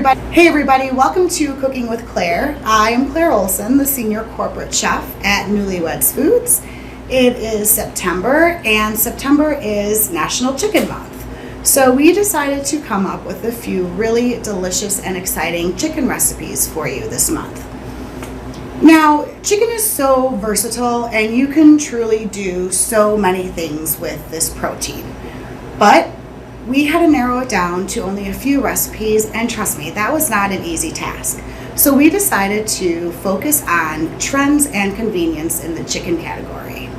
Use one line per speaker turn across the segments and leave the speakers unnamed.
Hey everybody, welcome to Cooking with Claire. I am Claire Olson, the Senior Corporate Chef at Newlyweds Foods. It is September, and September is National Chicken Month. So we decided to come up with a few really delicious and exciting chicken recipes for you this month. Now, chicken is so versatile and you can truly do so many things with this protein. But we had to narrow it down to only a few recipes, and trust me, that was not an easy task. So we decided to focus on trends and convenience in the chicken category.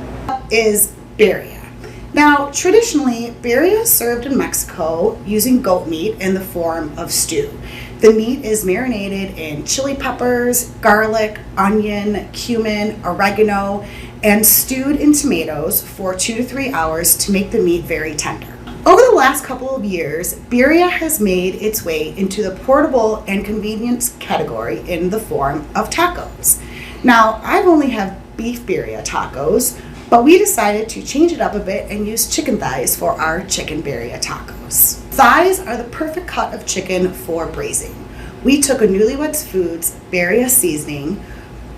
Is birria. Now, traditionally, birria is served in Mexico using goat meat in the form of stew. The meat is marinated in chili peppers, garlic, onion, cumin, oregano, and stewed in tomatoes for 2 to 3 hours to make the meat very tender. Over the last couple of years, birria has made its way into the portable and convenience category in the form of tacos. Now, I've only had beef birria tacos, but we decided to change it up a bit and use chicken thighs for our chicken birria tacos. Thighs are the perfect cut of chicken for braising. We took a Newlyweds Foods birria seasoning,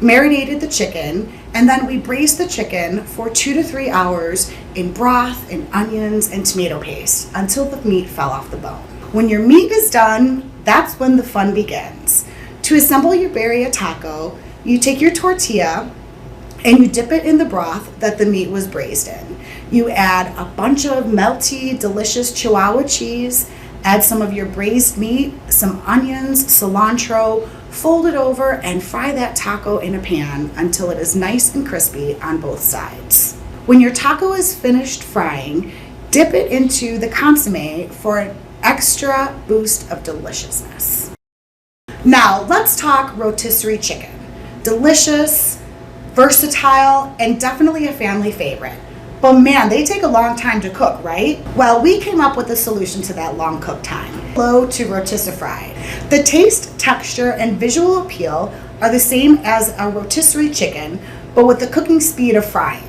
marinated the chicken, and then we braised the chicken for 2 to 3 hours in broth and onions and tomato paste until the meat fell off the bone. When your meat is done, that's when the fun begins. To assemble your birria taco, you take your tortilla and you dip it in the broth that the meat was braised in. You add a bunch of melty, delicious Chihuahua cheese, add some of your braised meat, some onions, cilantro, fold it over and fry that taco in a pan until it is nice and crispy on both sides. When your taco is finished frying, dip it into the consommé for an extra boost of deliciousness. Now, let's talk rotisserie chicken. Delicious, versatile, and definitely a family favorite. But man, they take a long time to cook, right? Well, we came up with a solution to that long cook time. Low to rotisserie fried. The taste, texture, and visual appeal are the same as a rotisserie chicken, but with the cooking speed of frying.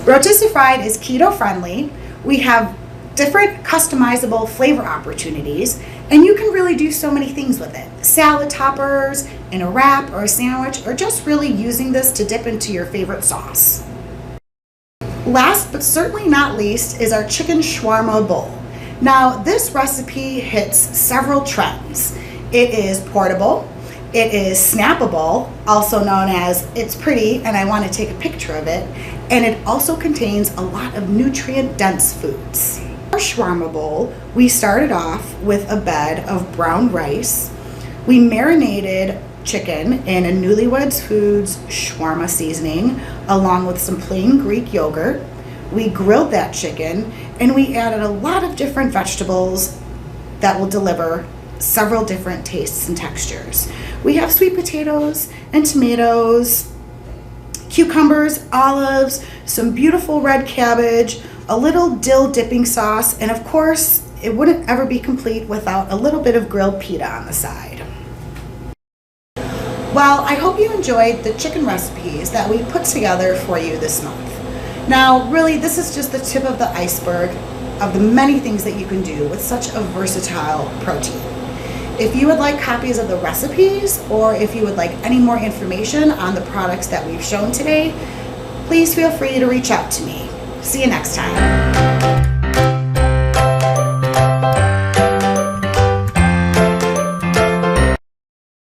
Rotisserie fried is keto friendly. We have different customizable flavor opportunities, and you can really do so many things with it. Salad toppers, in a wrap or a sandwich, or just really using this to dip into your favorite sauce. Last but certainly not least is our chicken shawarma bowl. Now, this recipe hits several trends. It is portable, it is snappable, also known as it's pretty and I want to take a picture of it, and it also contains a lot of nutrient-dense foods. Our shawarma bowl, we started off with a bed of brown rice. We marinated chicken in a Newlyweds Foods shawarma seasoning along with some plain Greek yogurt. We grilled that chicken and we added a lot of different vegetables that will deliver several different tastes and textures. We have sweet potatoes and tomatoes, cucumbers, olives, some beautiful red cabbage, a little dill dipping sauce, and of course, it wouldn't ever be complete without a little bit of grilled pita on the side. Well, I hope you enjoyed the chicken recipes that we put together for you this month. Now, really, this is just the tip of the iceberg of the many things that you can do with such a versatile protein. If you would like copies of the recipes, or if you would like any more information on the products that we've shown today, please feel free to reach out to me. See you next time.